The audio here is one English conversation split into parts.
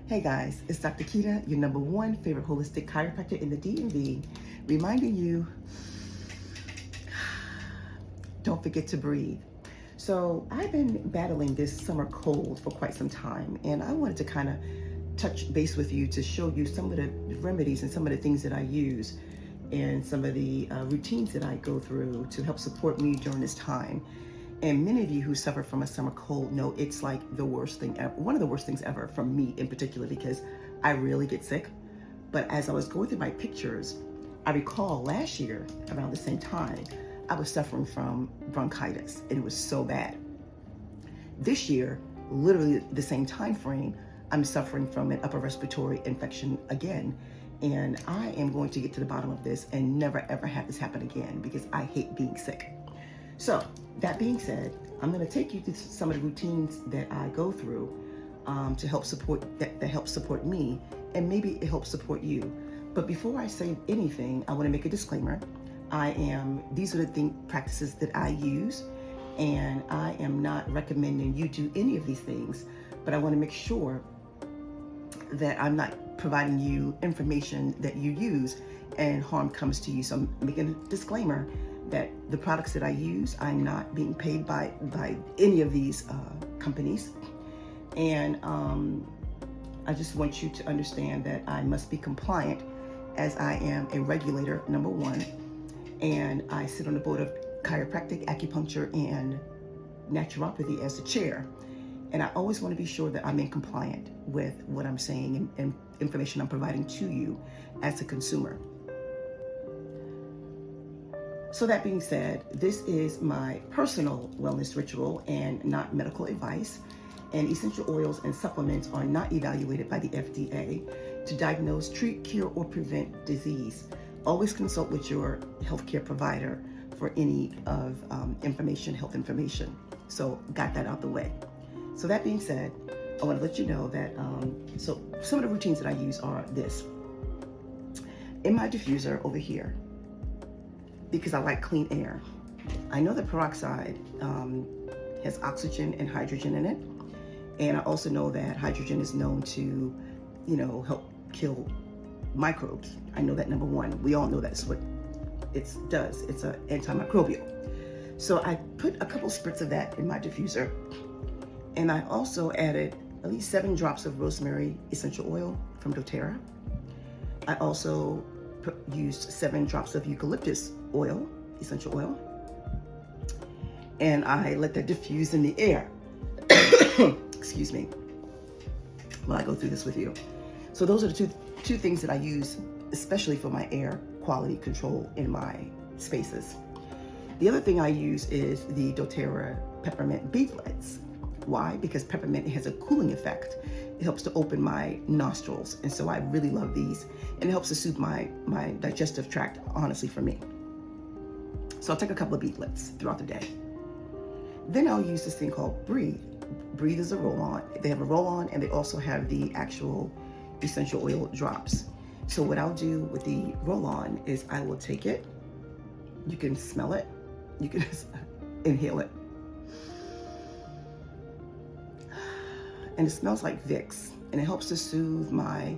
Hey guys, it's Dr. Keita, your #1 favorite holistic chiropractor in the DMV, reminding you, don't forget to breathe. So I've been battling this summer cold for quite some time, and I wanted to kind of touch base with you to show you some of the remedies and some of the things that I use and some of the routines that I go through to help support me during this time. And many of you who suffer from a summer cold know it's like the worst thing ever, one of the worst things ever for me in particular, because I really get sick. But as I was going through my pictures, I recall last year around the same time, I was suffering from bronchitis and it was so bad. This year, literally the same time frame, I'm suffering from an upper respiratory infection again. And I am going to get to the bottom of this and never ever have this happen again because I hate being sick. So that being said, I'm going to take you through some of the routines that I go through to help support that helps support me, and maybe it helps support you. But before I say anything, I want to make a disclaimer. These are the practices that I use, and I am not recommending you do any of these things, but I want to make sure that I'm not providing you information that you use and harm comes to you. So I'm making a disclaimer that the products that I use, I'm not being paid by any of these companies. And I just want you to understand that I must be compliant, as I am a regulator, #1, and I sit on the board of chiropractic, acupuncture, and naturopathy as the chair. And I always want to be sure that I'm in compliant with what I'm saying and information I'm providing to you as a consumer. So that being said, this is my personal wellness ritual and not medical advice. And essential oils and supplements are not evaluated by the FDA to diagnose, treat, cure, or prevent disease. Always consult with your healthcare provider for any of health information. So got that out the way. So that being said, I want to let you know that, so some of the routines that I use are this. In my diffuser over here, because I like clean air. I know that peroxide has oxygen and hydrogen in it. And I also know that hydrogen is known to, help kill microbes. I know that #1. We all know that's what it does. It's an antimicrobial. So I put a couple spritz of that in my diffuser. And I also added at least 7 drops of rosemary essential oil from doTERRA. I also used 7 drops of eucalyptus oil, essential oil, and I let that diffuse in the air. Excuse me, while I go through this with you. So those are the two things that I use, especially for my air quality control in my spaces. The other thing I use is the doTERRA peppermint beadlets. Why? Because peppermint has a cooling effect. It helps to open my nostrils, and so I really love these, and it helps to soothe my digestive tract, honestly, for me. So I'll take a couple of beadlets throughout the day. Then I'll use this thing called Breathe. Breathe is a roll-on. They have a roll-on, and they also have the actual essential oil drops. So what I'll do with the roll-on is I will take it. You can smell it. You can just inhale it. And it smells like Vicks, and it helps to soothe my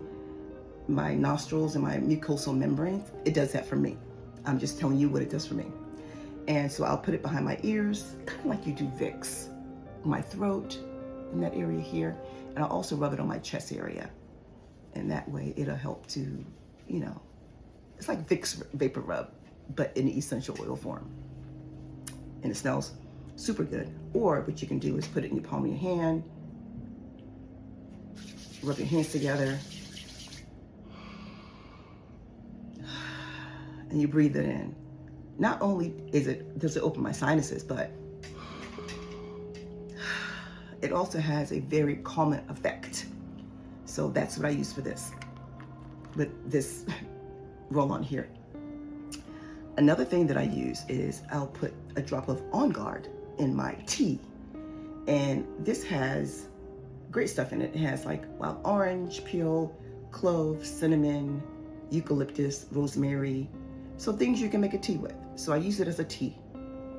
nostrils and my mucosal membranes. It does that for me. I'm just telling you what it does for me. And so I'll put it behind my ears, kind of like you do Vicks, my throat, in that area here. And I'll also rub it on my chest area. And that way it'll help to, it's like Vicks vapor rub, but in the essential oil form. And it smells super good. Or what you can do is put it in your palm of your hand, rub your hands together, and you breathe it in. Not only does it open my sinuses, but it also has a very calming effect. So that's what I use for this, with this roll-on here. Another thing that I use is I'll put a drop of On Guard in my tea. And this has great stuff in it. It has like wild orange peel, clove, cinnamon, eucalyptus, rosemary. So things you can make a tea with. So I use it as a tea.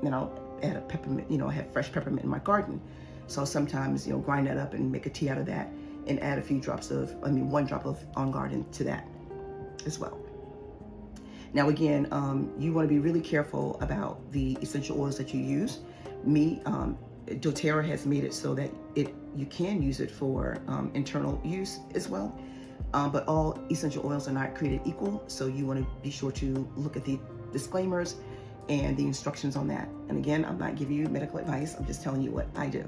Then I'll add a peppermint, I have fresh peppermint in my garden. So I'll sometimes, grind that up and make a tea out of that. and add a few drops of, one drop of On Guard into that as well. Now again, you want to be really careful about the essential oils that you use. doTERRA has made it so that you can use it for internal use as well. But all essential oils are not created equal, so you want to be sure to look at the disclaimers and the instructions on that. And again, I'm not giving you medical advice, I'm just telling you what I do.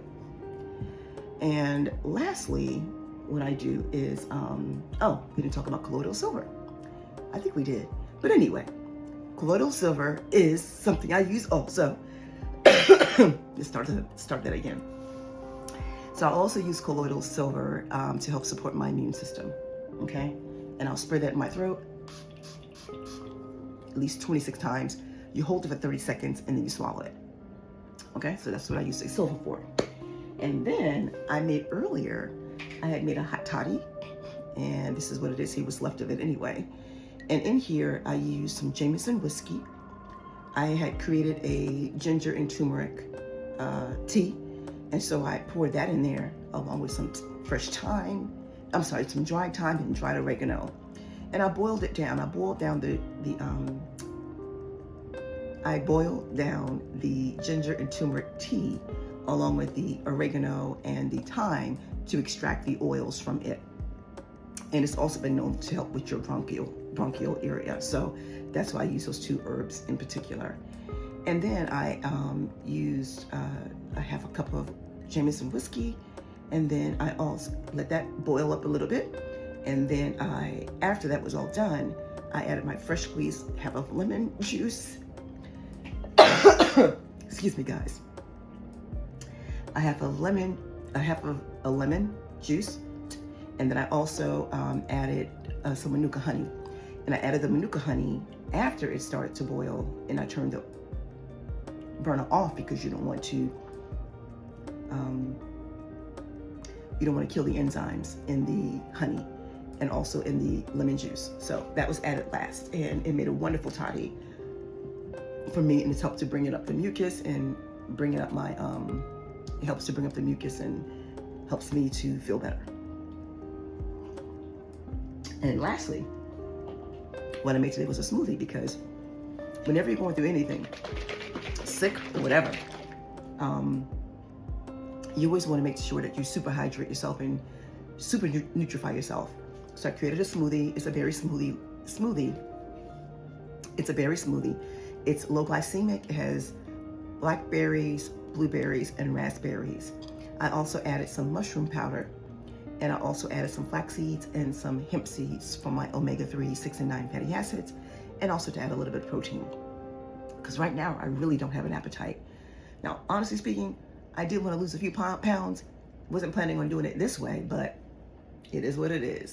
And lastly, what I do is, oh, we didn't talk about colloidal silver. I think we did. But anyway, colloidal silver is something I use also. Let's start that again. So I also use colloidal silver to help support my immune system, okay? And I'll spray that in my throat at least 26 times. You hold it for 30 seconds and then you swallow it. Okay, so that's what I use the silver for. And then I had made a hot toddy, and this is what it is. He was left of it anyway. And in here, I used some Jameson whiskey. I had created a ginger and turmeric tea, and so I poured that in there along with some fresh thyme. Some dried thyme and dried oregano. And I boiled it down. I boiled down the ginger and turmeric tea along with the oregano and the thyme to extract the oils from it. And it's also been known to help with your bronchial area. So that's why I use those two herbs in particular. And then I used a half a cup of Jameson whiskey, and then I also let that boil up a little bit. And then after that was all done, I added my fresh squeezed half of lemon juice. Excuse me, guys. I have a lemon juice, and then I also added some Manuka honey. And I added the Manuka honey after it started to boil, and I turned the burner off because you don't want to kill the enzymes in the honey and also in the lemon juice. So that was added last, and it made a wonderful toddy for me, and it's helped to bring it up the mucus and bring it up my it helps to bring up the mucus and helps me to feel better. And lastly, what I made today was a smoothie, because whenever you're going through anything, sick or whatever, you always want to make sure that you super hydrate yourself and super nutrify yourself. So I created a smoothie. It's a berry smoothie. It's a berry smoothie. It's low glycemic. It has blackberries, blueberries, and raspberries. I also added some mushroom powder, and I also added some flax seeds and some hemp seeds for my omega-3, 6, and 9 fatty acids, and also to add a little bit of protein. Because right now, I really don't have an appetite. Now, honestly speaking, I did want to lose a few pounds. Wasn't planning on doing it this way, but it is what it is.